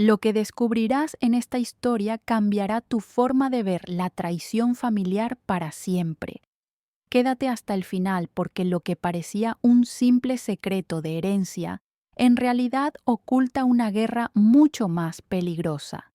Lo que descubrirás en esta historia cambiará tu forma de ver la traición familiar para siempre. Quédate hasta el final porque lo que parecía un simple secreto de herencia, en realidad oculta una guerra mucho más peligrosa.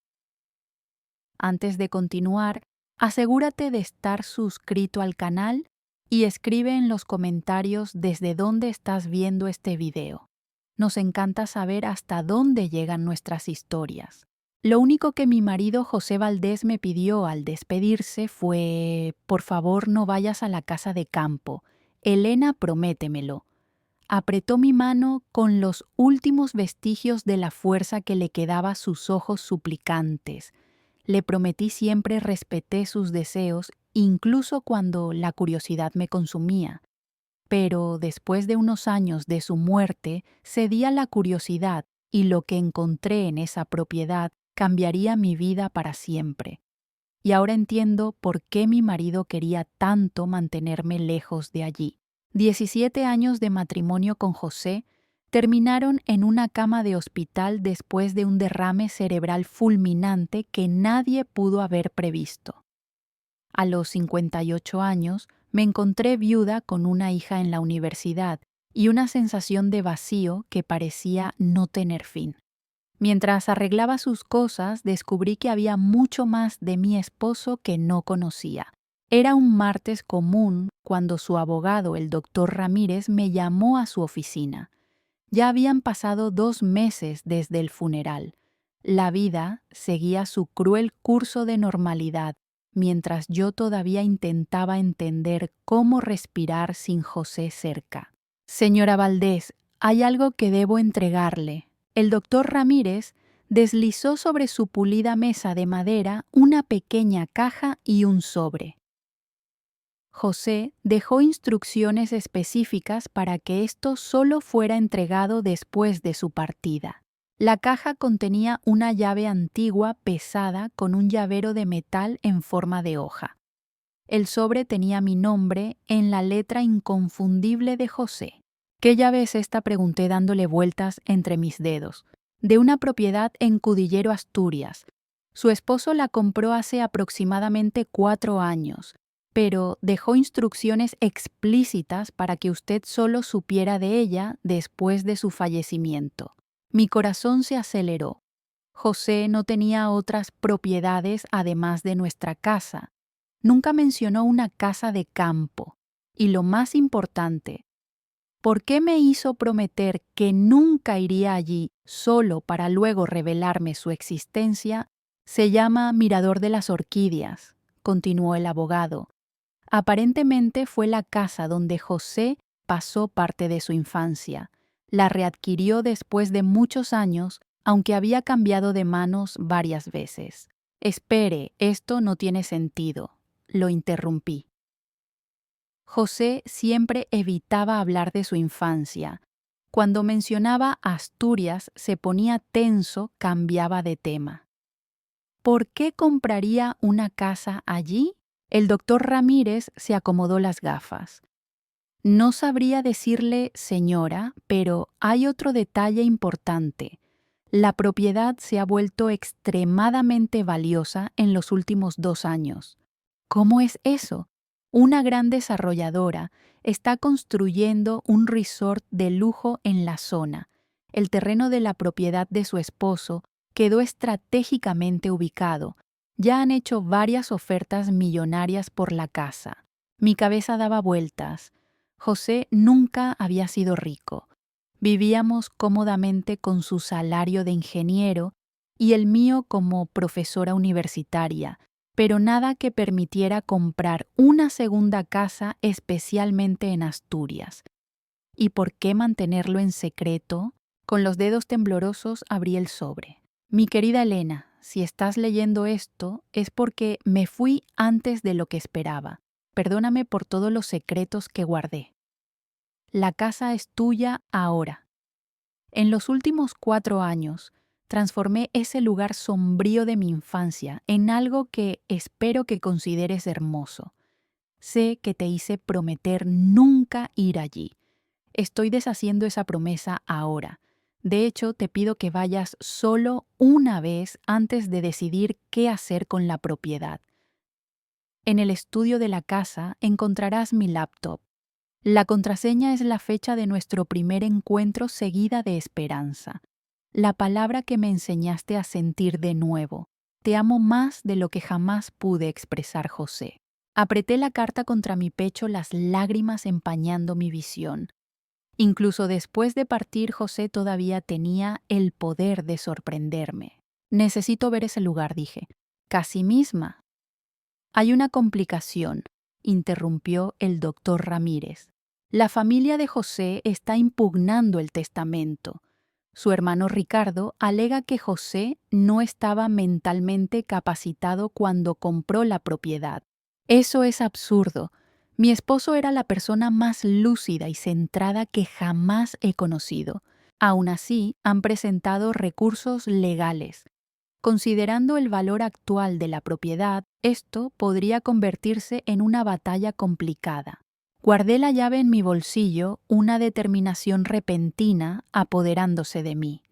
Antes de continuar, asegúrate de estar suscrito al canal y escribe en los comentarios desde dónde estás viendo este video. Nos encanta saber hasta dónde llegan nuestras historias. Lo único que mi marido José Valdés me pidió al despedirse fue: por favor, no vayas a la casa de campo. Elena, prométemelo. Apretó mi mano con los últimos vestigios de la fuerza que le quedaba a sus ojos suplicantes. Le prometí siempre respeté sus deseos, incluso cuando la curiosidad me consumía. Pero después de unos años de su muerte, cedí a la curiosidad y lo que encontré en esa propiedad cambiaría mi vida para siempre. Y ahora entiendo por qué mi marido quería tanto mantenerme lejos de allí. 17 años de matrimonio con José terminaron en una cama de hospital después de un derrame cerebral fulminante que nadie pudo haber previsto. A los 58 años me encontré viuda con una hija en la universidad y una sensación de vacío que parecía no tener fin. Mientras arreglaba sus cosas, descubrí que había mucho más de mi esposo que no conocía. Era un martes común cuando su abogado, el doctor Ramírez, me llamó a su oficina. Ya habían pasado 2 meses desde el funeral. La vida seguía su cruel curso de normalidad, mientras yo todavía intentaba entender cómo respirar sin José cerca. Señora Valdés, hay algo que debo entregarle. El doctor Ramírez deslizó sobre su pulida mesa de madera una pequeña caja y un sobre. José dejó instrucciones específicas para que esto solo fuera entregado después de su partida. La caja contenía una llave antigua pesada con un llavero de metal en forma de hoja. El sobre tenía mi nombre en la letra inconfundible de José. ¿Qué llave es esta?, pregunté dándole vueltas entre mis dedos. De una propiedad en Cudillero, Asturias. Su esposo la compró hace aproximadamente 4 años, pero dejó instrucciones explícitas para que usted solo supiera de ella después de su fallecimiento. Mi corazón se aceleró. José no tenía otras propiedades además de nuestra casa. Nunca mencionó una casa de campo. Y lo más importante, ¿por qué me hizo prometer que nunca iría allí solo para luego revelarme su existencia? Se llama Mirador de las Orquídeas, continuó el abogado. Aparentemente fue la casa donde José pasó parte de su infancia. La readquirió después de muchos años, aunque había cambiado de manos varias veces. Espere, esto no tiene sentido, lo interrumpí. José siempre evitaba hablar de su infancia. Cuando mencionaba Asturias se ponía tenso, cambiaba de tema. ¿Por qué compraría una casa allí? El doctor Ramírez se acomodó las gafas. No sabría decirle señora, pero hay otro detalle importante. La propiedad se ha vuelto extremadamente valiosa en los últimos 2 años. ¿Cómo es eso? Una gran desarrolladora está construyendo un resort de lujo en la zona. El terreno de la propiedad de su esposo quedó estratégicamente ubicado. Ya han hecho varias ofertas millonarias por la casa. Mi cabeza daba vueltas. José nunca había sido rico. Vivíamos cómodamente con su salario de ingeniero y el mío como profesora universitaria, pero nada que permitiera comprar una segunda casa especialmente en Asturias. ¿Y por qué mantenerlo en secreto? Con los dedos temblorosos abrí el sobre. Mi querida Elena, si estás leyendo esto es porque me fui antes de lo que esperaba. Perdóname por todos los secretos que guardé. La casa es tuya ahora. En los últimos 4 años, transformé ese lugar sombrío de mi infancia en algo que espero que consideres hermoso. Sé que te hice prometer nunca ir allí. Estoy deshaciendo esa promesa ahora. De hecho, te pido que vayas solo una vez antes de decidir qué hacer con la propiedad. En el estudio de la casa encontrarás mi laptop. La contraseña es la fecha de nuestro primer encuentro seguida de esperanza. La palabra que me enseñaste a sentir de nuevo. Te amo más de lo que jamás pude expresar, José. Apreté la carta contra mi pecho, las lágrimas empañando mi visión. Incluso después de partir, José todavía tenía el poder de sorprenderme. Necesito ver ese lugar, dije. Casi misma. Hay una complicación, interrumpió el doctor Ramírez. La familia de José está impugnando el testamento. Su hermano Ricardo alega que José no estaba mentalmente capacitado cuando compró la propiedad. Eso es absurdo. Mi esposo era la persona más lúcida y centrada que jamás he conocido. Aún así, han presentado recursos legales. Considerando el valor actual de la propiedad, esto podría convertirse en una batalla complicada. Guardé la llave en mi bolsillo, una determinación repentina apoderándose de mí.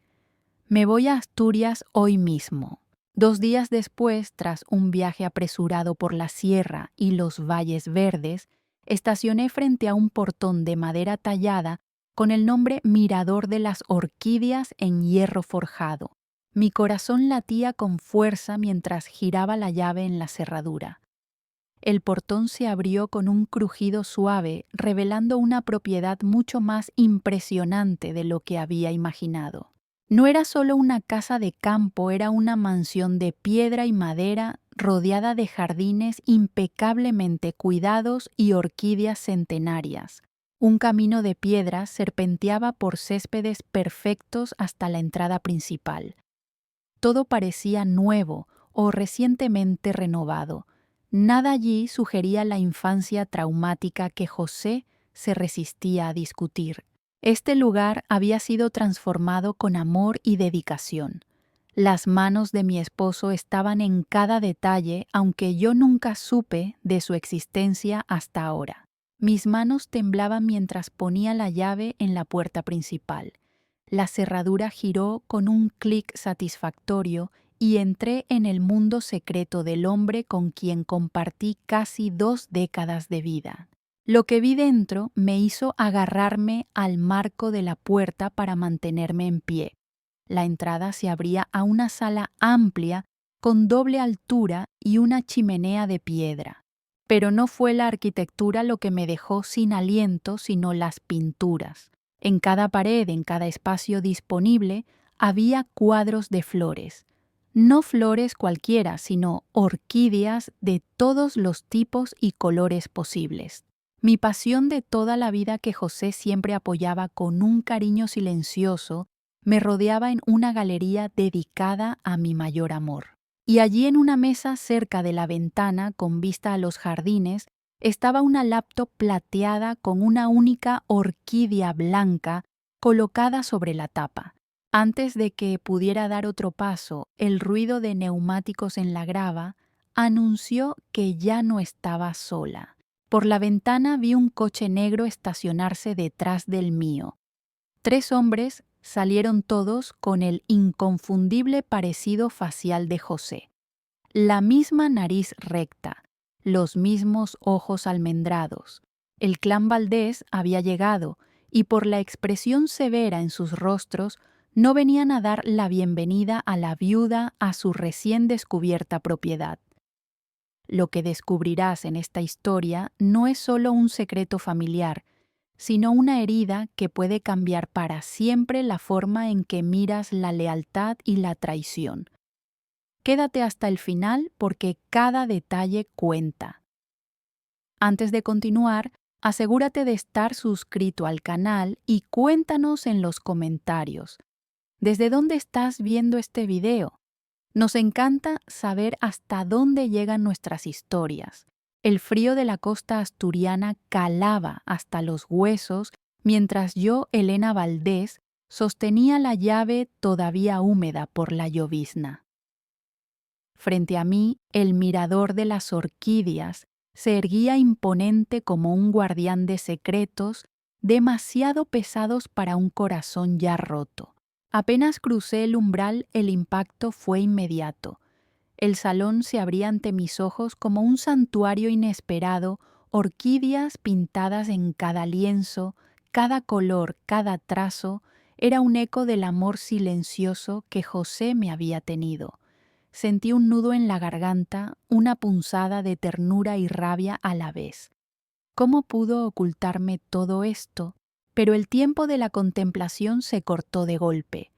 Me voy a Asturias hoy mismo. 2 días después, tras un viaje apresurado por la sierra y los valles verdes, estacioné frente a un portón de madera tallada con el nombre Mirador de las Orquídeas en hierro forjado. Mi corazón latía con fuerza mientras giraba la llave en la cerradura. El portón se abrió con un crujido suave, revelando una propiedad mucho más impresionante de lo que había imaginado. No era solo una casa de campo, era una mansión de piedra y madera rodeada de jardines impecablemente cuidados y orquídeas centenarias. Un camino de piedra serpenteaba por céspedes perfectos hasta la entrada principal. Todo parecía nuevo o recientemente renovado. Nada allí sugería la infancia traumática que José se resistía a discutir. Este lugar había sido transformado con amor y dedicación. Las manos de mi esposo estaban en cada detalle, aunque yo nunca supe de su existencia hasta ahora. Mis manos temblaban mientras ponía la llave en la puerta principal. La cerradura giró con un clic satisfactorio y entré en el mundo secreto del hombre con quien compartí casi 2 décadas de vida. Lo que vi dentro me hizo agarrarme al marco de la puerta para mantenerme en pie. La entrada se abría a una sala amplia con doble altura y una chimenea de piedra. Pero no fue la arquitectura lo que me dejó sin aliento, sino las pinturas. En cada pared, en cada espacio disponible, había cuadros de flores. No flores cualquiera, sino orquídeas de todos los tipos y colores posibles. Mi pasión de toda la vida, que José siempre apoyaba con un cariño silencioso, me rodeaba en una galería dedicada a mi mayor amor. Y allí, en una mesa cerca de la ventana con vista a los jardines, estaba una laptop plateada con una única orquídea blanca colocada sobre la tapa. Antes de que pudiera dar otro paso, el ruido de neumáticos en la grava anunció que ya no estaba sola. Por la ventana vi un coche negro estacionarse detrás del mío. 3 hombres salieron, todos con el inconfundible parecido facial de José. La misma nariz recta, los mismos ojos almendrados. El clan Valdés había llegado, y por la expresión severa en sus rostros, no venían a dar la bienvenida a la viuda a su recién descubierta propiedad. Lo que descubrirás en esta historia no es solo un secreto familiar, sino una herida que puede cambiar para siempre la forma en que miras la lealtad y la traición. Quédate hasta el final porque cada detalle cuenta. Antes de continuar, asegúrate de estar suscrito al canal y cuéntanos en los comentarios ¿desde dónde estás viendo este video? Nos encanta saber hasta dónde llegan nuestras historias. El frío de la costa asturiana calaba hasta los huesos mientras yo, Elena Valdés, sostenía la llave todavía húmeda por la llovizna. Frente a mí, el mirador de las orquídeas se erguía imponente como un guardián de secretos demasiado pesados para un corazón ya roto. Apenas crucé el umbral, el impacto fue inmediato. El salón se abría ante mis ojos como un santuario inesperado, orquídeas pintadas en cada lienzo, cada color, cada trazo, era un eco del amor silencioso que José me había tenido. Sentí un nudo en la garganta, una punzada de ternura y rabia a la vez. ¿Cómo pudo ocultarme todo esto? Pero el tiempo de la contemplación se cortó de golpe.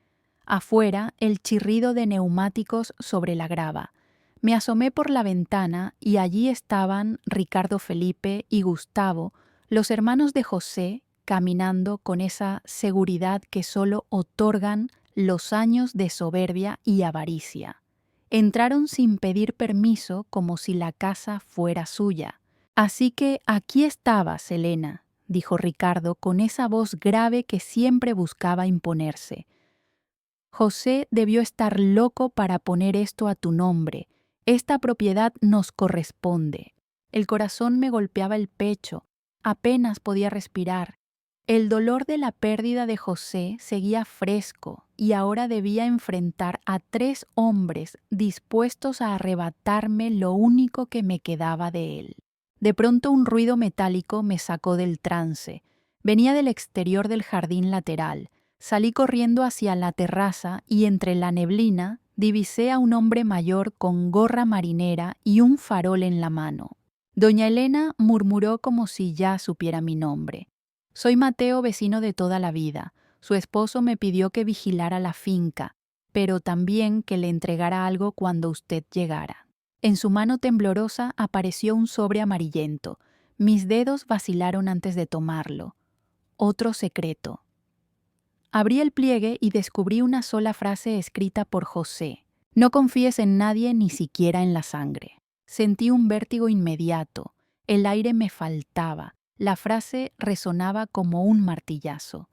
Afuera, el chirrido de neumáticos sobre la grava. Me asomé por la ventana y allí estaban Ricardo Felipe y Gustavo, los hermanos de José, caminando con esa seguridad que solo otorgan los años de soberbia y avaricia. Entraron sin pedir permiso como si la casa fuera suya. «Así que aquí estabas, Elena», dijo Ricardo con esa voz grave que siempre buscaba imponerse. «José debió estar loco para poner esto a tu nombre. Esta propiedad nos corresponde». El corazón me golpeaba el pecho, apenas podía respirar. El dolor de la pérdida de José seguía fresco y ahora debía enfrentar a 3 hombres dispuestos a arrebatarme lo único que me quedaba de él. De pronto un ruido metálico me sacó del trance. Venía del exterior del jardín lateral. Salí corriendo hacia la terraza y entre la neblina divisé a un hombre mayor con gorra marinera y un farol en la mano. Doña Elena murmuró como si ya supiera mi nombre. «Soy Mateo, vecino de toda la vida. Su esposo me pidió que vigilara la finca, pero también que le entregara algo cuando usted llegara». En su mano temblorosa apareció un sobre amarillento. Mis dedos vacilaron antes de tomarlo. Otro secreto. Abrí el pliegue y descubrí una sola frase escrita por José. «No confíes en nadie, ni siquiera en la sangre». Sentí un vértigo inmediato. El aire me faltaba. La frase resonaba como un martillazo.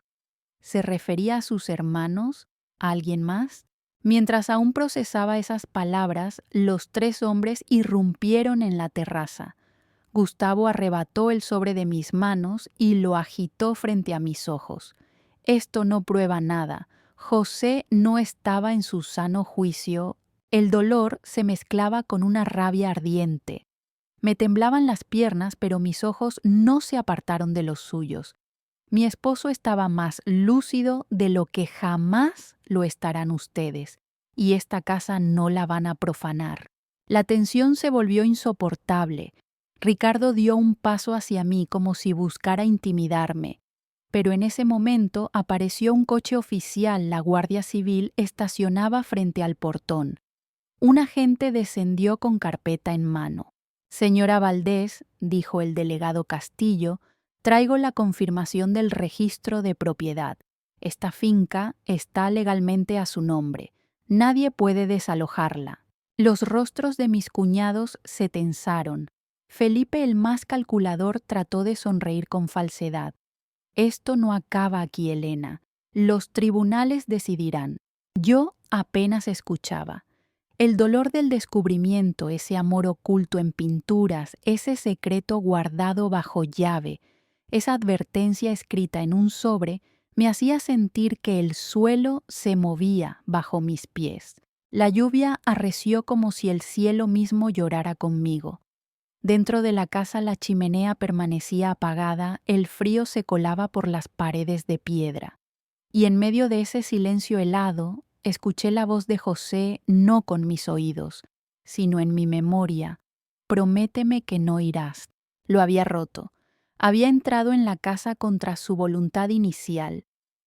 ¿Se refería a sus hermanos? ¿A alguien más? Mientras aún procesaba esas palabras, los 3 hombres irrumpieron en la terraza. Gustavo arrebató el sobre de mis manos y lo agitó frente a mis ojos. Esto no prueba nada. José no estaba en su sano juicio. El dolor se mezclaba con una rabia ardiente. Me temblaban las piernas, pero mis ojos no se apartaron de los suyos. Mi esposo estaba más lúcido de lo que jamás lo estarán ustedes, y esta casa no la van a profanar. La tensión se volvió insoportable. Ricardo dio un paso hacia mí como si buscara intimidarme, pero en ese momento apareció un coche oficial. La Guardia Civil estacionaba frente al portón. Un agente descendió con carpeta en mano. «Señora Valdés», dijo el delegado Castillo, «traigo la confirmación del registro de propiedad. Esta finca está legalmente a su nombre. Nadie puede desalojarla». Los rostros de mis cuñados se tensaron. Felipe, el más calculador, trató de sonreír con falsedad. «Esto no acaba aquí, Elena. Los tribunales decidirán». Yo apenas escuchaba. El dolor del descubrimiento, ese amor oculto en pinturas, ese secreto guardado bajo llave, esa advertencia escrita en un sobre, me hacía sentir que el suelo se movía bajo mis pies. La lluvia arreció como si el cielo mismo llorara conmigo. Dentro de la casa la chimenea permanecía apagada, el frío se colaba por las paredes de piedra. Y en medio de ese silencio helado, escuché la voz de José no con mis oídos, sino en mi memoria. «Prométeme que no irás». Lo había roto. Había entrado en la casa contra su voluntad inicial,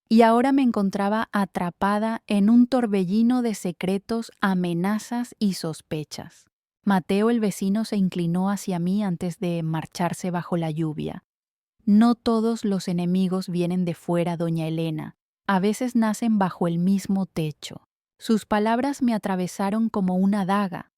y ahora me encontraba atrapada en un torbellino de secretos, amenazas y sospechas. Mateo, el vecino, se inclinó hacia mí antes de marcharse bajo la lluvia. «No todos los enemigos vienen de fuera, doña Elena. A veces nacen bajo el mismo techo». Sus palabras me atravesaron como una daga.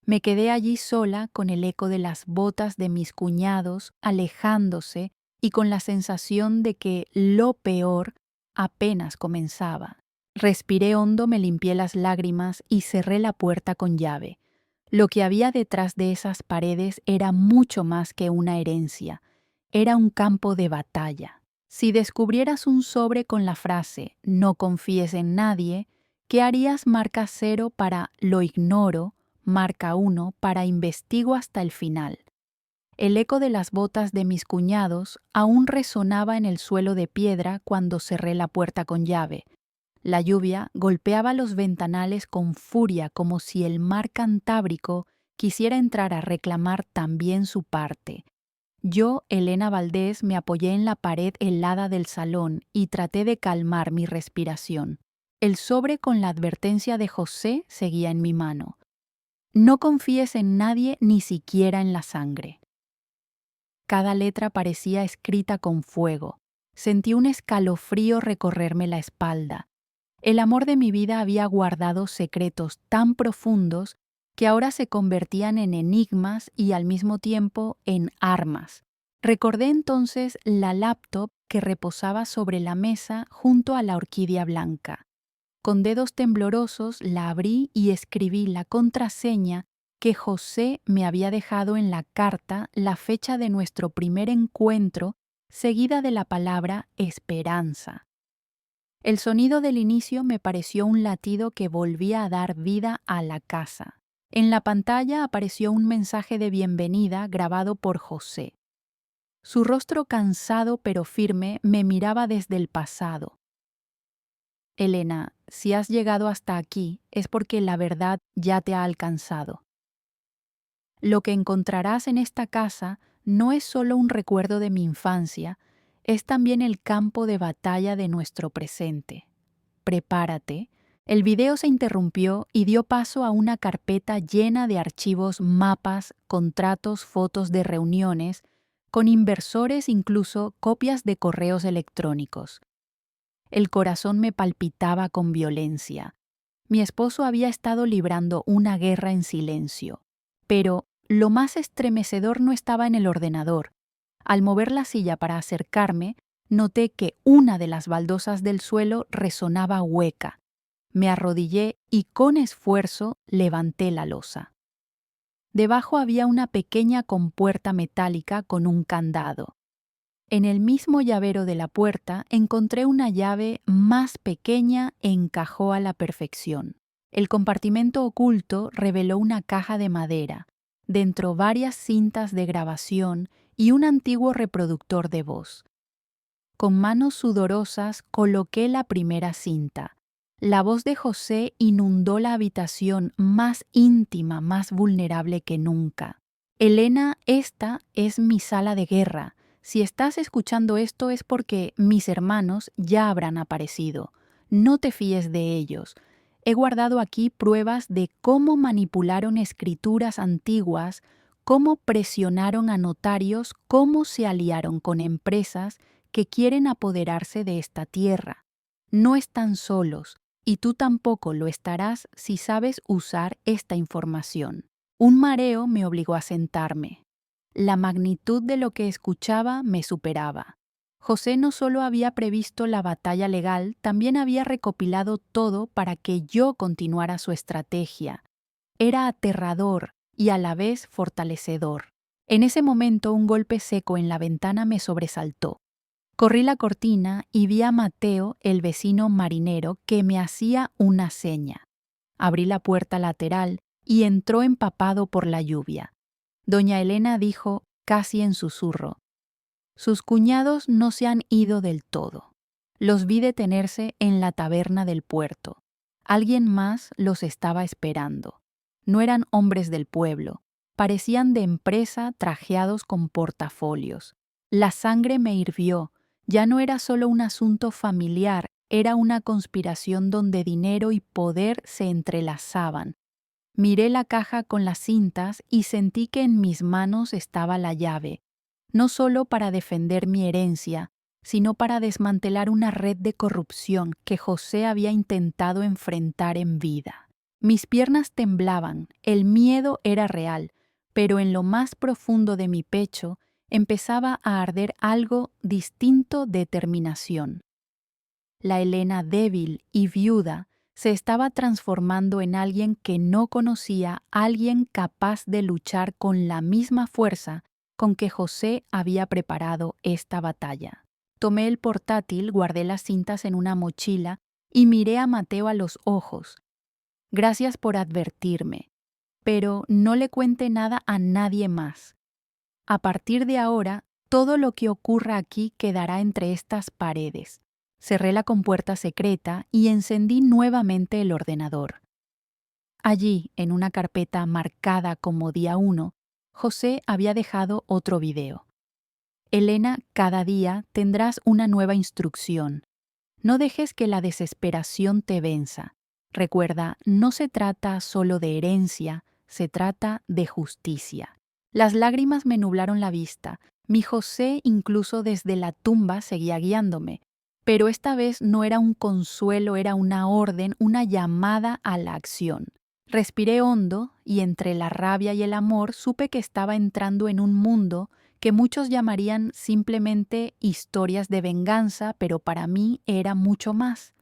Me quedé allí sola con el eco de las botas de mis cuñados alejándose y con la sensación de que lo peor apenas comenzaba. Respiré hondo, me limpié las lágrimas y cerré la puerta con llave. Lo que había detrás de esas paredes era mucho más que una herencia. Era un campo de batalla. Si descubrieras un sobre con la frase "no confíes en nadie", ¿qué harías? Marca 0 para "lo ignoro", marca 1 para "investigo hasta el final". El eco de las botas de mis cuñados aún resonaba en el suelo de piedra cuando cerré la puerta con llave. La lluvia golpeaba los ventanales con furia, como si el mar Cantábrico quisiera entrar a reclamar también su parte. Yo, Elena Valdés, me apoyé en la pared helada del salón y traté de calmar mi respiración. El sobre con la advertencia de José seguía en mi mano. No confíes en nadie, ni siquiera en la sangre. Cada letra parecía escrita con fuego. Sentí un escalofrío recorrerme la espalda. El amor de mi vida había guardado secretos tan profundos que ahora se convertían en enigmas y al mismo tiempo en armas. Recordé entonces la laptop que reposaba sobre la mesa junto a la orquídea blanca. Con dedos temblorosos la abrí y escribí la contraseña que José me había dejado en la carta, la fecha de nuestro primer encuentro, seguida de la palabra esperanza. El sonido del inicio me pareció un latido que volvía a dar vida a la casa. En la pantalla apareció un mensaje de bienvenida grabado por José. Su rostro cansado pero firme me miraba desde el pasado. Elena, si has llegado hasta aquí es porque la verdad ya te ha alcanzado. Lo que encontrarás en esta casa no es solo un recuerdo de mi infancia, es también el campo de batalla de nuestro presente. Prepárate. El video se interrumpió y dio paso a una carpeta llena de archivos, mapas, contratos, fotos de reuniones, con inversores, incluso copias de correos electrónicos. El corazón me palpitaba con violencia. Mi esposo había estado librando una guerra en silencio. Pero lo más estremecedor no estaba en el ordenador. Al mover la silla para acercarme, noté que una de las baldosas del suelo resonaba hueca. Me arrodillé y con esfuerzo levanté la losa. Debajo había una pequeña compuerta metálica con un candado. En el mismo llavero de la puerta encontré una llave más pequeña e encajó a la perfección. El compartimento oculto reveló una caja de madera, dentro varias cintas de grabación y un antiguo reproductor de voz. Con manos sudorosas coloqué la primera cinta. La voz de José inundó la habitación, más íntima, más vulnerable que nunca. Elena, esta es mi sala de guerra. Si estás escuchando esto es porque mis hermanos ya habrán aparecido. No te fíes de ellos. He guardado aquí pruebas de cómo manipularon escrituras antiguas, cómo presionaron a notarios, cómo se aliaron con empresas que quieren apoderarse de esta tierra. No están solos, y tú tampoco lo estarás si sabes usar esta información. Un mareo me obligó a sentarme. La magnitud de lo que escuchaba me superaba. José no solo había previsto la batalla legal, también había recopilado todo para que yo continuara su estrategia. Era aterrador y a la vez fortalecedor. En ese momento un golpe seco en la ventana me sobresaltó. Corrí la cortina y vi a Mateo, el vecino marinero, que me hacía una seña. Abrí la puerta lateral y entró empapado por la lluvia. Doña Elena dijo, casi en susurro: sus cuñados no se han ido del todo. Los vi detenerse en la taberna del puerto. Alguien más los estaba esperando. No eran hombres del pueblo. Parecían de empresa trajeados con portafolios. La sangre me hirvió. Ya no era solo un asunto familiar, era una conspiración donde dinero y poder se entrelazaban. Miré la caja con las cintas y sentí que en mis manos estaba la llave, no solo para defender mi herencia, sino para desmantelar una red de corrupción que José había intentado enfrentar en vida. Mis piernas temblaban, el miedo era real, pero en lo más profundo de mi pecho empezaba a arder algo distinto: determinación. La Elena débil y viuda se estaba transformando en alguien que no conocía, alguien capaz de luchar con la misma fuerza con que José había preparado esta batalla. Tomé el portátil, guardé las cintas en una mochila y miré a Mateo a los ojos. Gracias por advertirme, pero no le cuente nada a nadie más. A partir de ahora, todo lo que ocurra aquí quedará entre estas paredes. Cerré la compuerta secreta y encendí nuevamente el ordenador. Allí, en una carpeta marcada como día 1, José había dejado otro video. Elena, cada día tendrás una nueva instrucción. No dejes que la desesperación te venza. Recuerda, no se trata solo de herencia, se trata de justicia. Las lágrimas me nublaron la vista. Mi José incluso desde la tumba seguía guiándome. Pero esta vez no era un consuelo, era una orden, una llamada a la acción. Respiré hondo y entre la rabia y el amor supe que estaba entrando en un mundo que muchos llamarían simplemente historias de venganza, pero para mí era mucho más.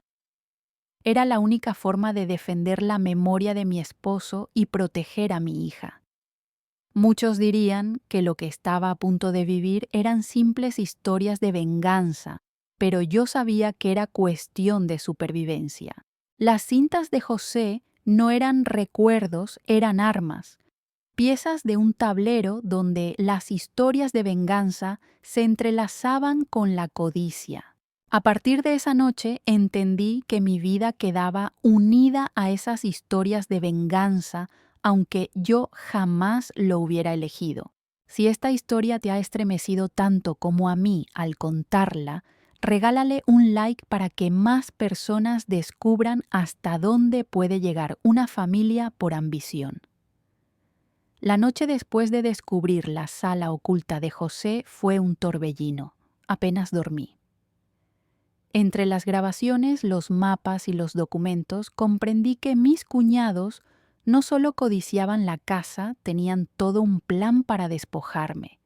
Era la única forma de defender la memoria de mi esposo y proteger a mi hija. Muchos dirían que lo que estaba a punto de vivir eran simples historias de venganza, pero yo sabía que era cuestión de supervivencia. Las cintas de José no eran recuerdos, eran armas. Piezas de un tablero donde las historias de venganza se entrelazaban con la codicia. A partir de esa noche entendí que mi vida quedaba unida a esas historias de venganza, aunque yo jamás lo hubiera elegido. Si esta historia te ha estremecido tanto como a mí al contarla, regálale un like para que más personas descubran hasta dónde puede llegar una familia por ambición. La noche después de descubrir la sala oculta de José fue un torbellino. Apenas dormí. Entre las grabaciones, los mapas y los documentos comprendí que mis cuñados no solo codiciaban la casa, tenían todo un plan para despojarme.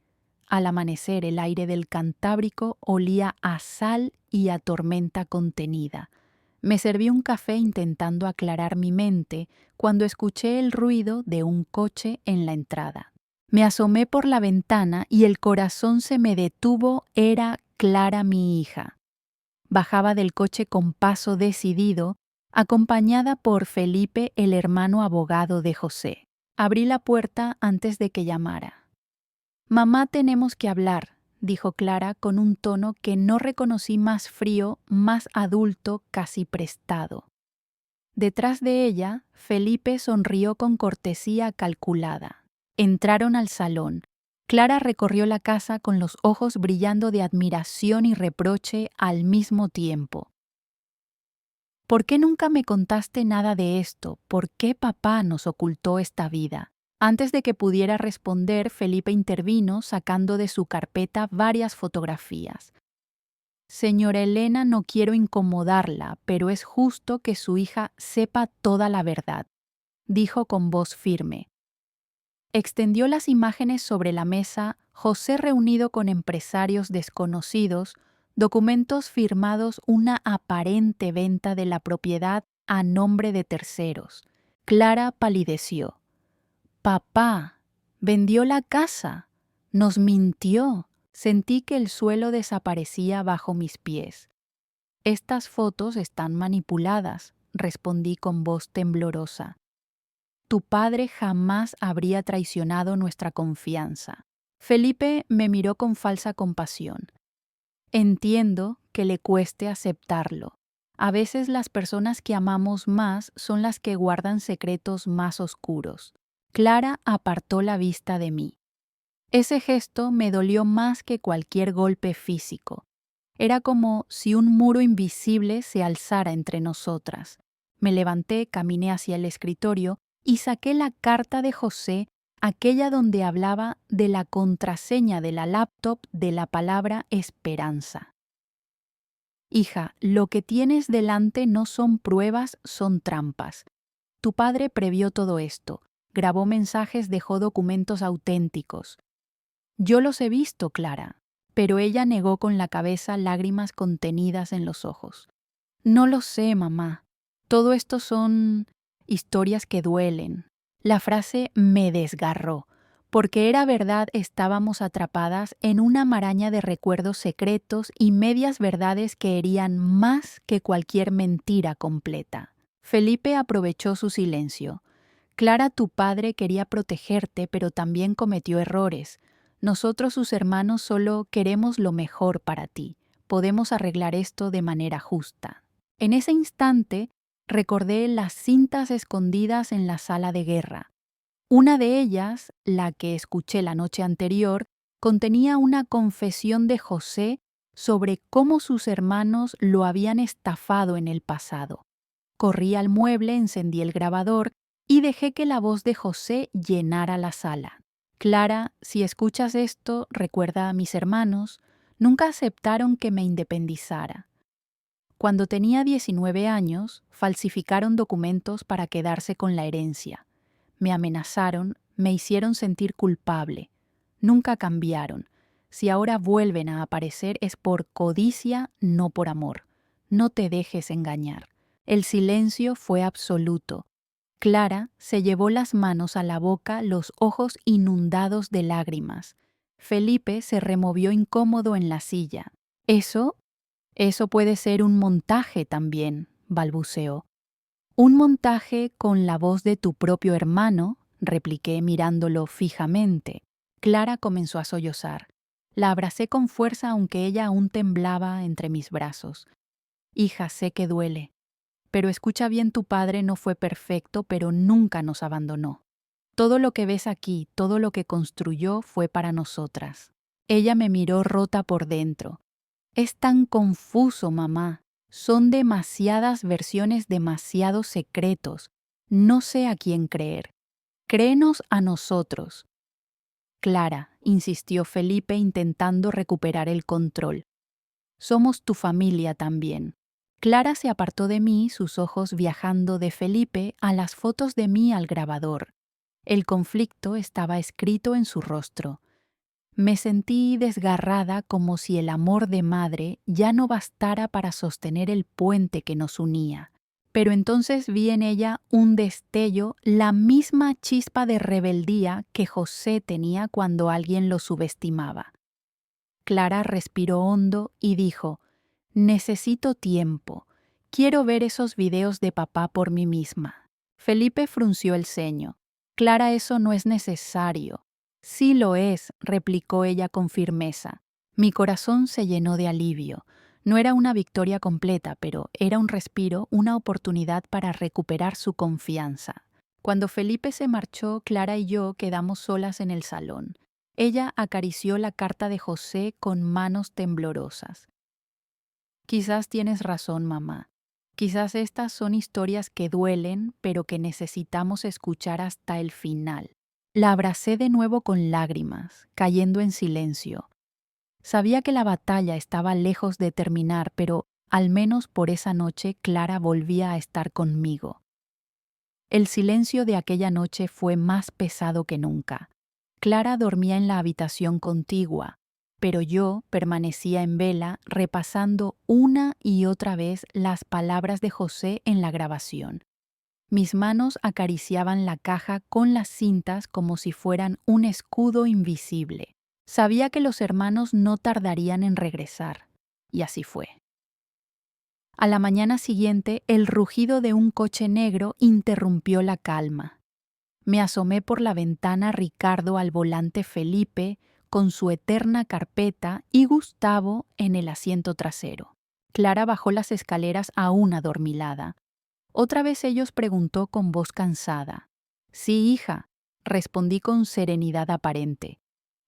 Al amanecer el aire del Cantábrico olía a sal y a tormenta contenida. Me serví un café intentando aclarar mi mente cuando escuché el ruido de un coche en la entrada. Me asomé por la ventana y el corazón se me detuvo. Era Clara, mi hija. Bajaba del coche con paso decidido, acompañada por Felipe, el hermano abogado de José. Abrí la puerta antes de que llamara. «Mamá, tenemos que hablar», dijo Clara con un tono que no reconocí, más frío, más adulto, casi prestado. Detrás de ella, Felipe sonrió con cortesía calculada. Entraron al salón. Clara recorrió la casa con los ojos brillando de admiración y reproche al mismo tiempo. «¿Por qué nunca me contaste nada de esto? ¿Por qué papá nos ocultó esta vida?». Antes de que pudiera responder, Felipe intervino sacando de su carpeta varias fotografías. «Señora Elena, no quiero incomodarla, pero es justo que su hija sepa toda la verdad», dijo con voz firme. Extendió las imágenes sobre la mesa, José reunido con empresarios desconocidos, documentos firmados, una aparente venta de la propiedad a nombre de terceros. Clara palideció. «Papá, vendió la casa, nos mintió». Sentí que el suelo desaparecía bajo mis pies. «Estas fotos están manipuladas», respondí con voz temblorosa. «Tu padre jamás habría traicionado nuestra confianza». Felipe me miró con falsa compasión. «Entiendo que le cueste aceptarlo. A veces las personas que amamos más son las que guardan secretos más oscuros». Clara apartó la vista de mí. Ese gesto me dolió más que cualquier golpe físico. Era como si un muro invisible se alzara entre nosotras. Me levanté, caminé hacia el escritorio y saqué la carta de José, aquella donde hablaba de la contraseña de la laptop de la palabra esperanza. «Hija, lo que tienes delante no son pruebas, son trampas. Tu padre previó todo esto, grabó mensajes, dejó documentos auténticos. Yo los he visto, Clara», pero ella negó con la cabeza, lágrimas contenidas en los ojos. «No lo sé, mamá. Todo esto son historias que duelen». La frase me desgarró. Porque era verdad, estábamos atrapadas en una maraña de recuerdos secretos y medias verdades que herían más que cualquier mentira completa. Felipe aprovechó su silencio. Clara, tu padre quería protegerte, pero también cometió errores. Nosotros, sus hermanos, solo queremos lo mejor para ti. Podemos arreglar esto de manera justa. En ese instante, recordé las cintas escondidas en la sala de guerra. Una de ellas, la que escuché la noche anterior, contenía una confesión de José sobre cómo sus hermanos lo habían estafado en el pasado. Corrí al mueble, encendí el grabador y dejé que la voz de José llenara la sala. Clara, si escuchas esto, recuerda a mis hermanos, nunca aceptaron que me independizara. Cuando tenía 19 años, falsificaron documentos para quedarse con la herencia. Me amenazaron, me hicieron sentir culpable. Nunca cambiaron. Si ahora vuelven a aparecer es por codicia, no por amor. No te dejes engañar. El silencio fue absoluto. Clara se llevó las manos a la boca, los ojos inundados de lágrimas. Felipe se removió incómodo en la silla. Eso puede ser un montaje también, balbuceó. Un montaje con la voz de tu propio hermano, repliqué mirándolo fijamente. Clara comenzó a sollozar. La abracé con fuerza aunque ella aún temblaba entre mis brazos. Hija, sé que duele. Pero escucha bien, tu padre no fue perfecto, pero nunca nos abandonó. Todo lo que ves aquí, todo lo que construyó fue para nosotras. Ella me miró rota por dentro. Es tan confuso, mamá. Son demasiadas versiones, demasiados secretos. No sé a quién creer. Créenos a nosotros. Clara, insistió Felipe intentando recuperar el control. Somos tu familia también. Clara se apartó de mí, sus ojos viajando de Felipe a las fotos de mí al grabador. El conflicto estaba escrito en su rostro. Me sentí desgarrada, como si el amor de madre ya no bastara para sostener el puente que nos unía. Pero entonces vi en ella un destello, la misma chispa de rebeldía que José tenía cuando alguien lo subestimaba. Clara respiró hondo y dijo: necesito tiempo. Quiero ver esos videos de papá por mí misma. Felipe frunció el ceño. Clara, eso no es necesario. Sí lo es, replicó ella con firmeza. Mi corazón se llenó de alivio. No era una victoria completa, pero era un respiro, una oportunidad para recuperar su confianza. Cuando Felipe se marchó, Clara y yo quedamos solas en el salón. Ella acarició la carta de José con manos temblorosas. Quizás tienes razón, mamá. Quizás estas son historias que duelen, pero que necesitamos escuchar hasta el final. La abracé de nuevo con lágrimas, cayendo en silencio. Sabía que la batalla estaba lejos de terminar, pero al menos por esa noche Clara volvía a estar conmigo. El silencio de aquella noche fue más pesado que nunca. Clara dormía en la habitación contigua, pero yo permanecía en vela repasando una y otra vez las palabras de José en la grabación. Mis manos acariciaban la caja con las cintas como si fueran un escudo invisible. Sabía que los hermanos no tardarían en regresar, y así fue. A la mañana siguiente, el rugido de un coche negro interrumpió la calma. Me asomé por la ventana, Ricardo al volante, Felipe con su eterna carpeta y Gustavo en el asiento trasero. Clara bajó las escaleras aún adormilada. Otra vez ellos preguntó con voz cansada. Sí, hija, respondí con serenidad aparente.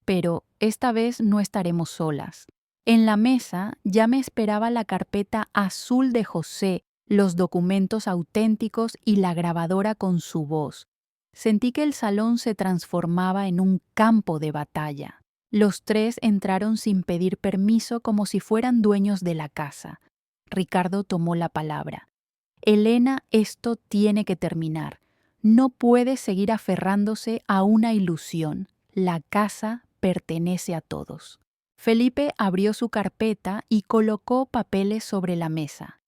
Pero esta vez no estaremos solas. En la mesa ya me esperaba la carpeta azul de José, los documentos auténticos y la grabadora con su voz. Sentí que el salón se transformaba en un campo de batalla. Los tres entraron sin pedir permiso, como si fueran dueños de la casa. Ricardo tomó la palabra. Elena, esto tiene que terminar. No puede seguir aferrándose a una ilusión. La casa pertenece a todos. Felipe abrió su carpeta y colocó papeles sobre la mesa.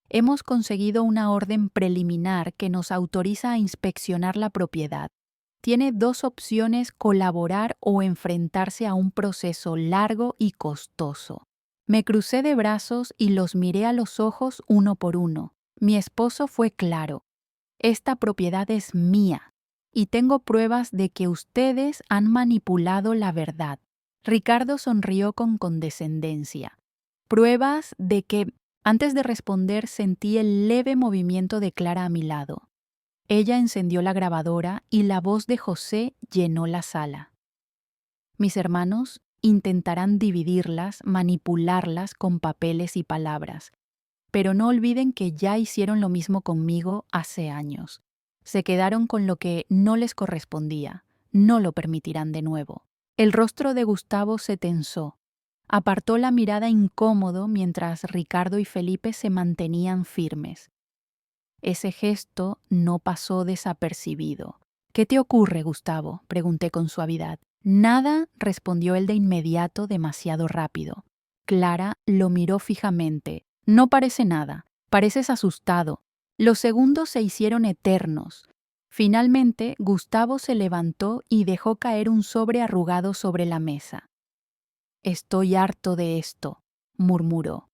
Hemos conseguido una orden preliminar que nos autoriza a inspeccionar la propiedad. Tiene dos opciones: colaborar o enfrentarse a un proceso largo y costoso. Me crucé de brazos y los miré a los ojos uno por uno. Mi esposo fue claro: esta propiedad es mía y tengo pruebas de que ustedes han manipulado la verdad. Ricardo sonrió con condescendencia. Pruebas de que... Antes de responder, sentí el leve movimiento de Clara a mi lado. Ella encendió la grabadora y la voz de José llenó la sala. Mis hermanos intentarán dividirlas, manipularlas con papeles y palabras, pero no olviden que ya hicieron lo mismo conmigo hace años. Se quedaron con lo que no les correspondía. No lo permitirán de nuevo. El rostro de Gustavo se tensó. Apartó la mirada incómodo mientras Ricardo y Felipe se mantenían firmes. Ese gesto no pasó desapercibido. «¿Qué te ocurre, Gustavo?», pregunté con suavidad. «Nada», respondió él de inmediato, demasiado rápido. Clara lo miró fijamente. «No parece nada. Pareces asustado». Los segundos se hicieron eternos. Finalmente, Gustavo se levantó y dejó caer un sobre arrugado sobre la mesa. «Estoy harto de esto», murmuró.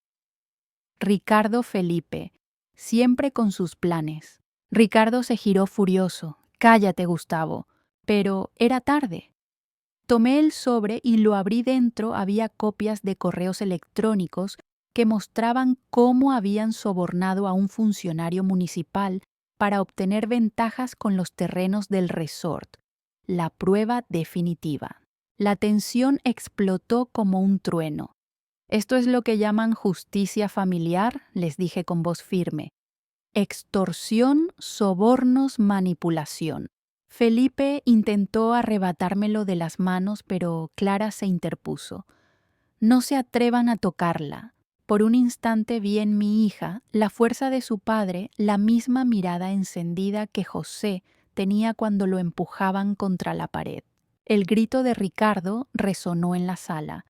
Ricardo Felipe, siempre con sus planes. Ricardo se giró furioso. «Cállate, Gustavo». Pero era tarde. Tomé el sobre y lo abrí. Dentro había copias de correos electrónicos que mostraban cómo habían sobornado a un funcionario municipal para obtener ventajas con los terrenos del resort. La prueba definitiva. La tensión explotó como un trueno. «Esto es lo que llaman justicia familiar», les dije con voz firme. «Extorsión, sobornos, manipulación». Felipe intentó arrebatármelo de las manos, pero Clara se interpuso. «No se atrevan a tocarla». Por un instante vi en mi hija la fuerza de su padre, la misma mirada encendida que José tenía cuando lo empujaban contra la pared. El grito de Ricardo resonó en la sala.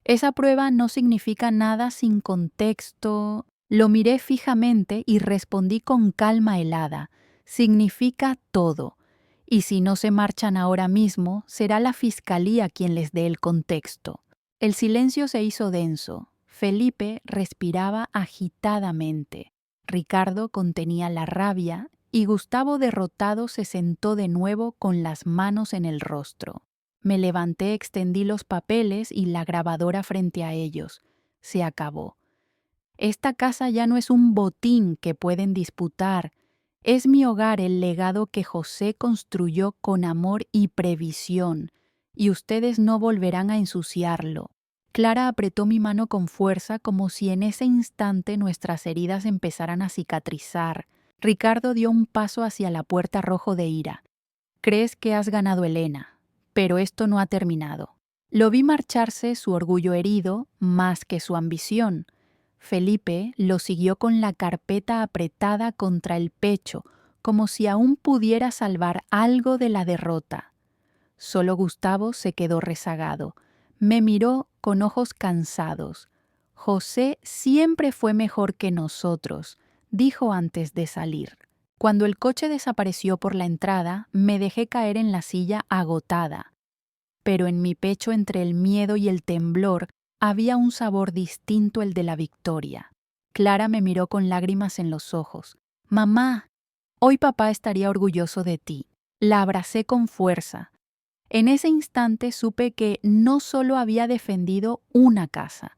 «Esa prueba no significa nada sin contexto». Lo miré fijamente y respondí con calma helada. «Significa todo. Y si no se marchan ahora mismo, será la fiscalía quien les dé el contexto». El silencio se hizo denso. Felipe respiraba agitadamente. Ricardo contenía la rabia y Gustavo, derrotado, se sentó de nuevo con las manos en el rostro. Me levanté, extendí los papeles y la grabadora frente a ellos. Se acabó. Esta casa ya no es un botín que pueden disputar. Es mi hogar, el legado que José construyó con amor y previsión, y ustedes no volverán a ensuciarlo. Clara apretó mi mano con fuerza, como si en ese instante nuestras heridas empezaran a cicatrizar. Ricardo dio un paso hacia la puerta, rojo de ira. «Crees que has ganado, Elena, pero esto no ha terminado». Lo vi marcharse, su orgullo herido, más que su ambición. Felipe lo siguió con la carpeta apretada contra el pecho, como si aún pudiera salvar algo de la derrota. Solo Gustavo se quedó rezagado. Me miró con ojos cansados. «José siempre fue mejor que nosotros», dijo antes de salir. Cuando el coche desapareció por la entrada, me dejé caer en la silla agotada. Pero en mi pecho, entre el miedo y el temblor, había un sabor distinto, el de la victoria. Clara me miró con lágrimas en los ojos. «Mamá, hoy papá estaría orgulloso de ti». La abracé con fuerza. En ese instante supe que no solo había defendido una casa,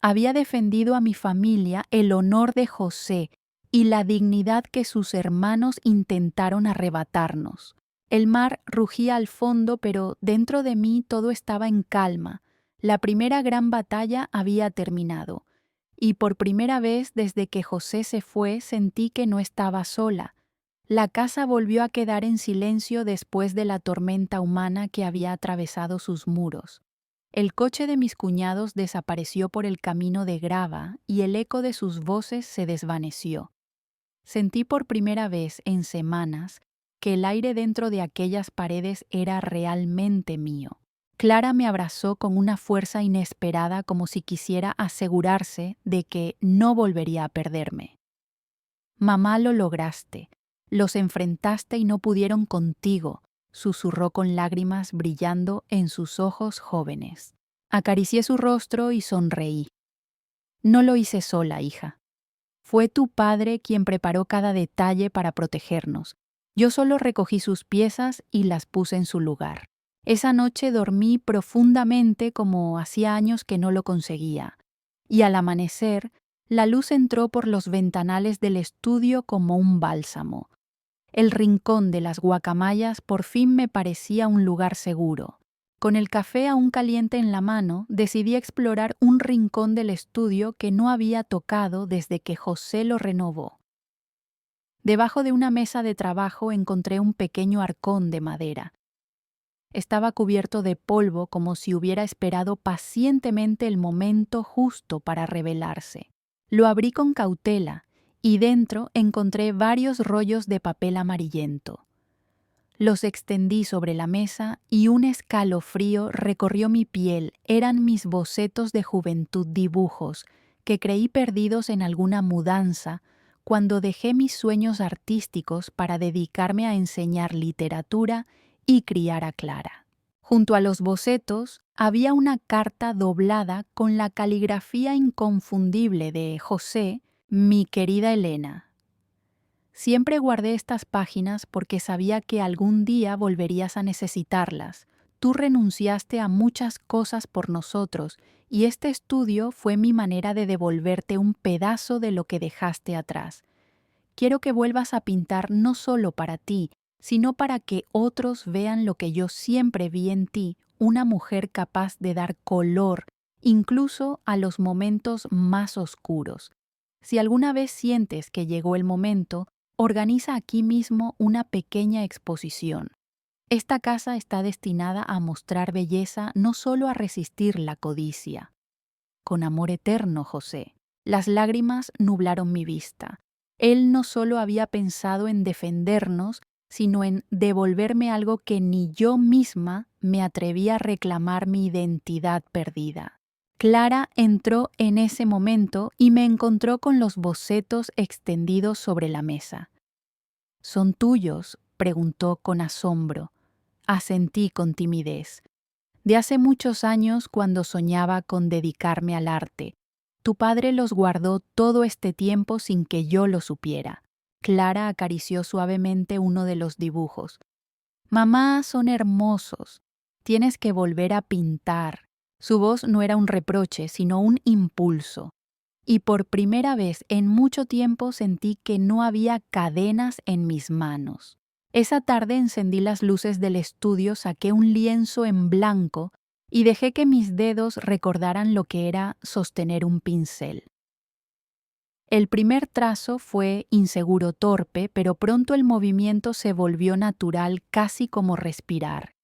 había defendido a mi familia, el honor de José y la dignidad que sus hermanos intentaron arrebatarnos. El mar rugía al fondo, pero dentro de mí todo estaba en calma. La primera gran batalla había terminado, y por primera vez desde que José se fue sentí que no estaba sola. La casa volvió a quedar en silencio después de la tormenta humana que había atravesado sus muros. El coche de mis cuñados desapareció por el camino de grava y el eco de sus voces se desvaneció. Sentí por primera vez en semanas que el aire dentro de aquellas paredes era realmente mío. Clara me abrazó con una fuerza inesperada, como si quisiera asegurarse de que no volvería a perderme. «Mamá, lo lograste. Los enfrentaste y no pudieron contigo. susurró con lágrimas brillando en sus ojos jóvenes. Acaricié su rostro y sonreí. No lo hice sola, hija. Fue tu padre quien preparó cada detalle para protegernos. Yo solo recogí sus piezas y las puse en su lugar. Esa noche dormí profundamente como hacía años que no lo conseguía. Y al amanecer, la luz entró por los ventanales del estudio como un bálsamo. El rincón de las guacamayas por fin me parecía un lugar seguro. Con el café aún caliente en la mano, decidí explorar un rincón del estudio que no había tocado desde que José lo renovó. Debajo de una mesa de trabajo encontré un pequeño arcón de madera. Estaba cubierto de polvo como si hubiera esperado pacientemente el momento justo para revelarse. Lo abrí con cautela y dentro encontré varios rollos de papel amarillento. Los extendí sobre la mesa y un escalofrío recorrió mi piel. Eran mis bocetos de juventud, dibujos que creí perdidos en alguna mudanza cuando dejé mis sueños artísticos para dedicarme a enseñar literatura y criar a Clara. Junto a los bocetos había una carta doblada con la caligrafía inconfundible de José, mi querida Elena. Siempre guardé estas páginas porque sabía que algún día volverías a necesitarlas. Tú renunciaste a muchas cosas por nosotros y este estudio fue mi manera de devolverte un pedazo de lo que dejaste atrás. Quiero que vuelvas a pintar no solo para ti, sino para que otros vean lo que yo siempre vi en ti, una mujer capaz de dar color, incluso a los momentos más oscuros. Si alguna vez sientes que llegó el momento, organiza aquí mismo una pequeña exposición. Esta casa está destinada a mostrar belleza, no solo a resistir la codicia. Con amor eterno, José. Las lágrimas nublaron mi vista. Él no solo había pensado en defendernos, sino en devolverme algo que ni yo misma me atrevía a reclamar, mi identidad perdida. Clara entró en ese momento y me encontró con los bocetos extendidos sobre la mesa. ¿Son tuyos?, preguntó con asombro. Asentí con timidez. De hace muchos años, cuando soñaba con dedicarme al arte. Tu padre los guardó todo este tiempo sin que yo lo supiera. Clara acarició suavemente uno de los dibujos. Mamá, son hermosos. Tienes que volver a pintar. Su voz no era un reproche, sino un impulso. Y por primera vez en mucho tiempo sentí que no había cadenas en mis manos. Esa tarde encendí las luces del estudio, saqué un lienzo en blanco y dejé que mis dedos recordaran lo que era sostener un pincel. El primer trazo fue inseguro, torpe, pero pronto el movimiento se volvió natural, casi como respirar.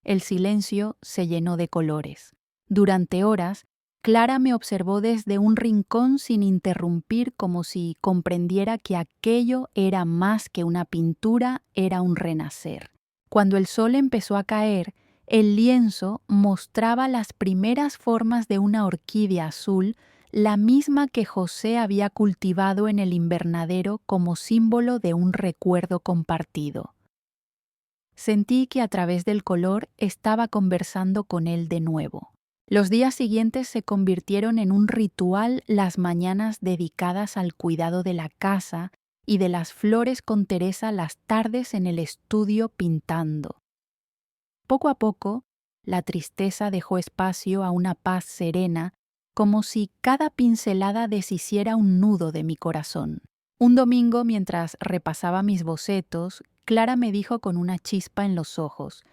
El silencio se llenó de colores. Durante horas, Clara me observó desde un rincón sin interrumpir, como si comprendiera que aquello era más que una pintura, era un renacer. Cuando el sol empezó a caer, el lienzo mostraba las primeras formas de una orquídea azul, la misma que José había cultivado en el invernadero como símbolo de un recuerdo compartido. Sentí que a través del color estaba conversando con él de nuevo. Los días siguientes se convirtieron en un ritual, las mañanas dedicadas al cuidado de la casa y de las flores con Teresa, las tardes en el estudio pintando. Poco a poco, la tristeza dejó espacio a una paz serena, como si cada pincelada deshiciera un nudo de mi corazón. Un domingo, mientras repasaba mis bocetos, Clara me dijo con una chispa en los ojos: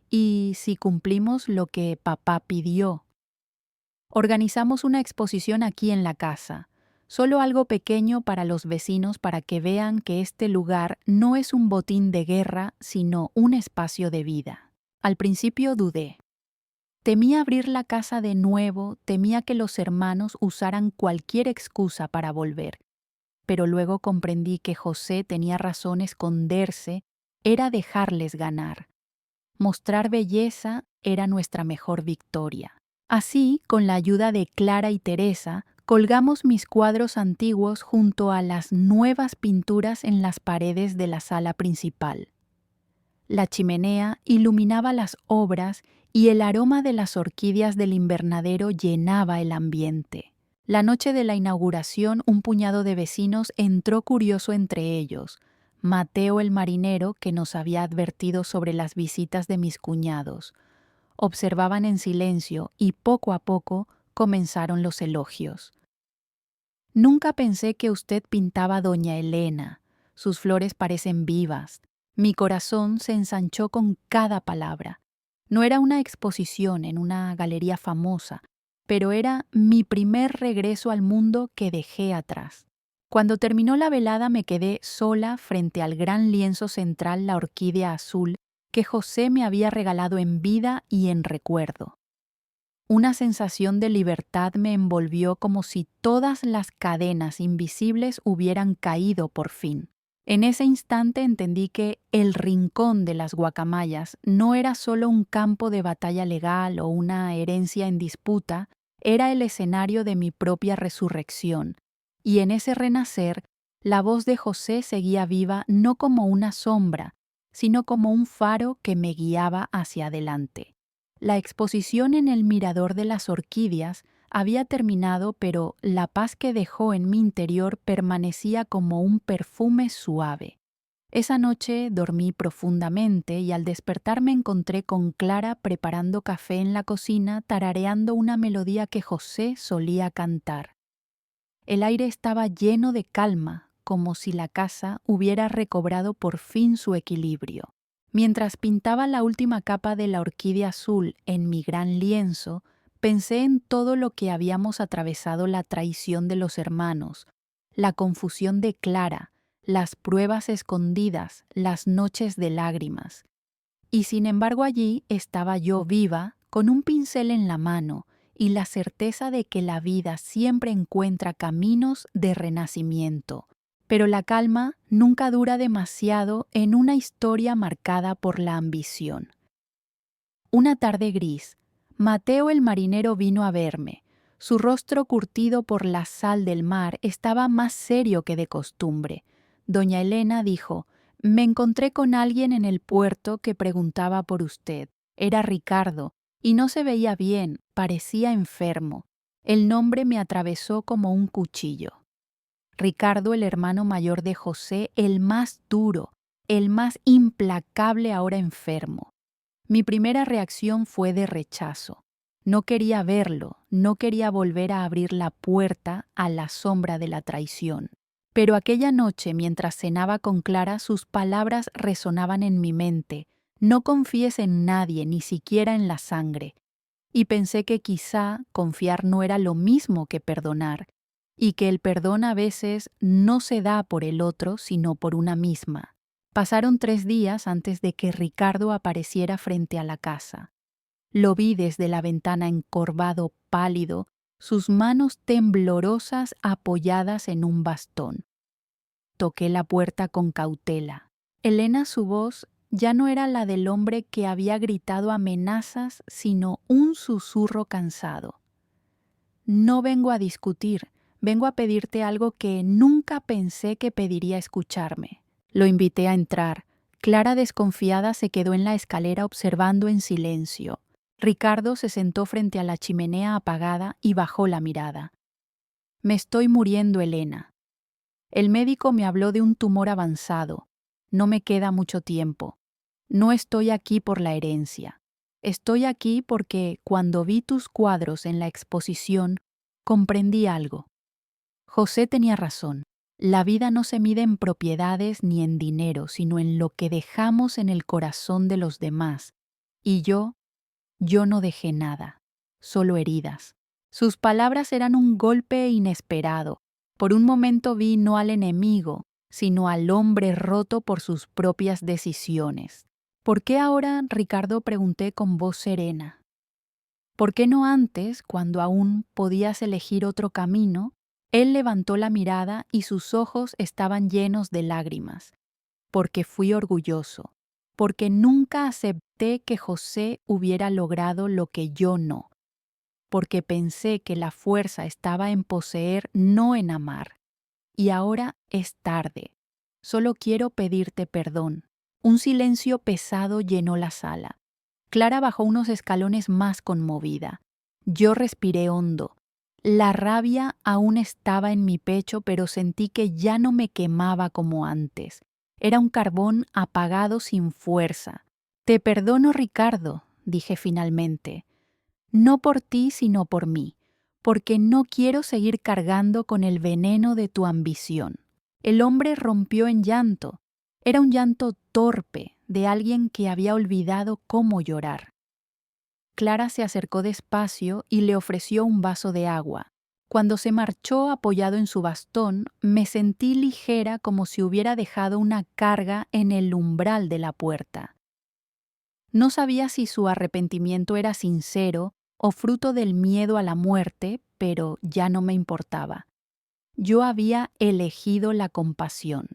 ¿y si cumplimos lo que papá pidió? Organizamos una exposición aquí en la casa, solo algo pequeño para los vecinos, para que vean que este lugar no es un botín de guerra, sino un espacio de vida. Al principio dudé. Temía abrir la casa de nuevo, temía que los hermanos usaran cualquier excusa para volver. Pero luego comprendí que José tenía razón. Esconderse era dejarles ganar. Mostrar belleza era nuestra mejor victoria. Así, con la ayuda de Clara y Teresa, colgamos mis cuadros antiguos junto a las nuevas pinturas en las paredes de la sala principal. La chimenea iluminaba las obras y el aroma de las orquídeas del invernadero llenaba el ambiente. La noche de la inauguración, un puñado de vecinos entró curioso entre ellos. Mateo el marinero, que nos había advertido sobre las visitas de mis cuñados. Observaban en silencio y poco a poco comenzaron los elogios. Nunca pensé que usted pintaba a doña Elena. Sus flores parecen vivas. Mi corazón se ensanchó con cada palabra. No era una exposición en una galería famosa, pero era mi primer regreso al mundo que dejé atrás. Cuando terminó la velada me quedé sola frente al gran lienzo central, la orquídea azul que José me había regalado en vida y en recuerdo. Una sensación de libertad me envolvió como si todas las cadenas invisibles hubieran caído por fin. En ese instante entendí que el rincón de las guacamayas no era solo un campo de batalla legal o una herencia en disputa, era el escenario de mi propia resurrección. Y en ese renacer, la voz de José seguía viva no como una sombra, sino como un faro que me guiaba hacia adelante. La exposición en el mirador de las orquídeas había terminado, pero la paz que dejó en mi interior permanecía como un perfume suave. Esa noche dormí profundamente y al despertar me encontré con Clara preparando café en la cocina, tarareando una melodía que José solía cantar. El aire estaba lleno de calma, como si la casa hubiera recobrado por fin su equilibrio. Mientras pintaba la última capa de la orquídea azul en mi gran lienzo, pensé en todo lo que habíamos atravesado: la traición de los hermanos, la confusión de Clara, las pruebas escondidas, las noches de lágrimas. Y sin embargo allí estaba yo viva, con un pincel en la mano y la certeza de que la vida siempre encuentra caminos de renacimiento. Pero la calma nunca dura demasiado en una historia marcada por la ambición. Una tarde gris, Mateo el marinero vino a verme. Su rostro curtido por la sal del mar estaba más serio que de costumbre. Doña Elena dijo: «Me encontré con alguien en el puerto que preguntaba por usted. Era Ricardo, y no se veía bien, parecía enfermo». El nombre me atravesó como un cuchillo. Ricardo, el hermano mayor de José, el más duro, el más implacable, ahora enfermo. Mi primera reacción fue de rechazo. No quería verlo, no quería volver a abrir la puerta a la sombra de la traición. Pero aquella noche, mientras cenaba con Clara, sus palabras resonaban en mi mente: «No confíes en nadie, ni siquiera en la sangre». Y pensé que quizá confiar no era lo mismo que perdonar, y que el perdón a veces no se da por el otro, sino por una misma. Pasaron 3 días antes de que Ricardo apareciera frente a la casa. Lo vi desde la ventana encorvado, pálido, sus manos temblorosas apoyadas en un bastón. Toqué la puerta con cautela. Elena, su voz, ya no era la del hombre que había gritado amenazas, sino un susurro cansado. «No vengo a discutir, vengo a pedirte algo que nunca pensé que pediría escucharme». Lo invité a entrar. Clara, desconfiada, se quedó en la escalera observando en silencio. Ricardo se sentó frente a la chimenea apagada y bajó la mirada. «Me estoy muriendo, Elena. El médico me habló de un tumor avanzado. No me queda mucho tiempo. No estoy aquí por la herencia. Estoy aquí porque cuando vi tus cuadros en la exposición, comprendí algo. José tenía razón. La vida no se mide en propiedades ni en dinero, sino en lo que dejamos en el corazón de los demás. Y yo no dejé nada, solo heridas». Sus palabras eran un golpe inesperado. Por un momento vi no al enemigo, sino al hombre roto por sus propias decisiones. «¿Por qué ahora?», Ricardo, pregunté con voz serena. «¿Por qué no antes, cuando aún podías elegir otro camino?». Él levantó la mirada y sus ojos estaban llenos de lágrimas. «Porque fui orgulloso, porque nunca acepté que José hubiera logrado lo que yo no, porque pensé que la fuerza estaba en poseer, no en amar. Y ahora es tarde. Solo quiero pedirte perdón. Un silencio pesado llenó la sala. Clara bajó unos escalones más conmovida. Yo respiré hondo. La rabia aún estaba en mi pecho, pero sentí que ya no me quemaba como antes. Era un carbón apagado sin fuerza. Te perdono, Ricardo, dije finalmente. No por ti, sino por mí, porque no quiero seguir cargando con el veneno de tu ambición. El hombre rompió en llanto. Era un llanto torpe de alguien que había olvidado cómo llorar. Clara se acercó despacio y le ofreció un vaso de agua. Cuando se marchó apoyado en su bastón, me sentí ligera como si hubiera dejado una carga en el umbral de la puerta. No sabía si su arrepentimiento era sincero o fruto del miedo a la muerte, pero ya no me importaba. Yo había elegido la compasión.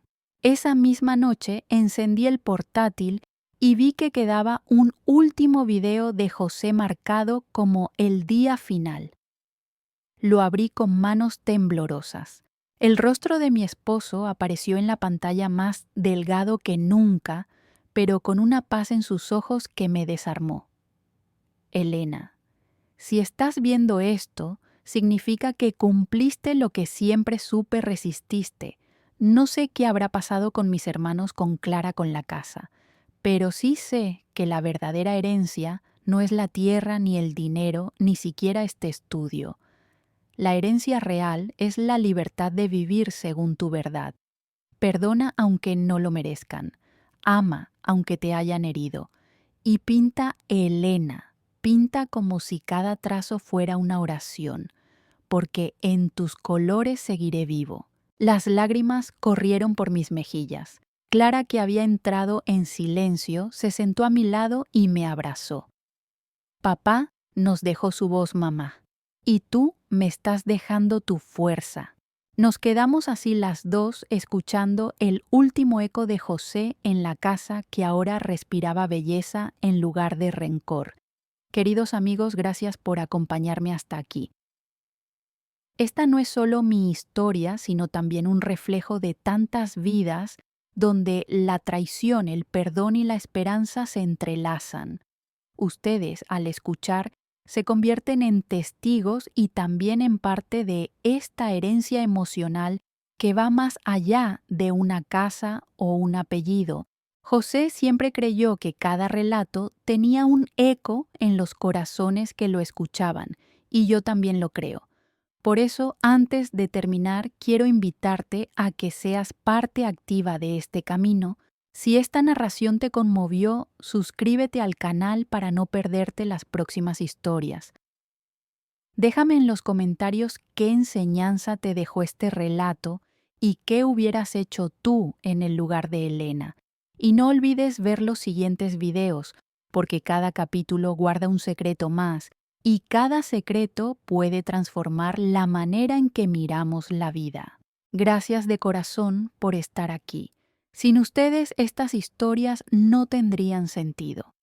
Esa misma noche encendí el portátil y vi que quedaba un último video de José marcado como el día final. Lo abrí con manos temblorosas. El rostro de mi esposo apareció en la pantalla más delgado que nunca, pero con una paz en sus ojos que me desarmó. Elena, si estás viendo esto, significa que cumpliste lo que siempre supe resististe. No sé qué habrá pasado con mis hermanos con Clara con la casa, pero sí sé que la verdadera herencia no es la tierra ni el dinero, ni siquiera este estudio. La herencia real es la libertad de vivir según tu verdad. Perdona aunque no lo merezcan. Ama aunque te hayan herido. Y pinta Elena. Pinta como si cada trazo fuera una oración, porque en tus colores seguiré vivo. Las lágrimas corrieron por mis mejillas. Clara, que había entrado en silencio, se sentó a mi lado y me abrazó. Papá nos dejó su voz, mamá, y tú me estás dejando tu fuerza. Nos quedamos así las dos escuchando el último eco de José en la casa que ahora respiraba belleza en lugar de rencor. Queridos amigos, gracias por acompañarme hasta aquí. Esta no es solo mi historia, sino también un reflejo de tantas vidas donde la traición, el perdón y la esperanza se entrelazan. Ustedes, al escuchar, se convierten en testigos y también en parte de esta herencia emocional que va más allá de una casa o un apellido. José siempre creyó que cada relato tenía un eco en los corazones que lo escuchaban, y yo también lo creo. Por eso, antes de terminar, quiero invitarte a que seas parte activa de este camino. Si esta narración te conmovió, suscríbete al canal para no perderte las próximas historias. Déjame en los comentarios qué enseñanza te dejó este relato y qué hubieras hecho tú en el lugar de Elena. Y no olvides ver los siguientes videos, porque cada capítulo guarda un secreto más y cada secreto puede transformar la manera en que miramos la vida. Gracias de corazón por estar aquí. Sin ustedes, estas historias no tendrían sentido.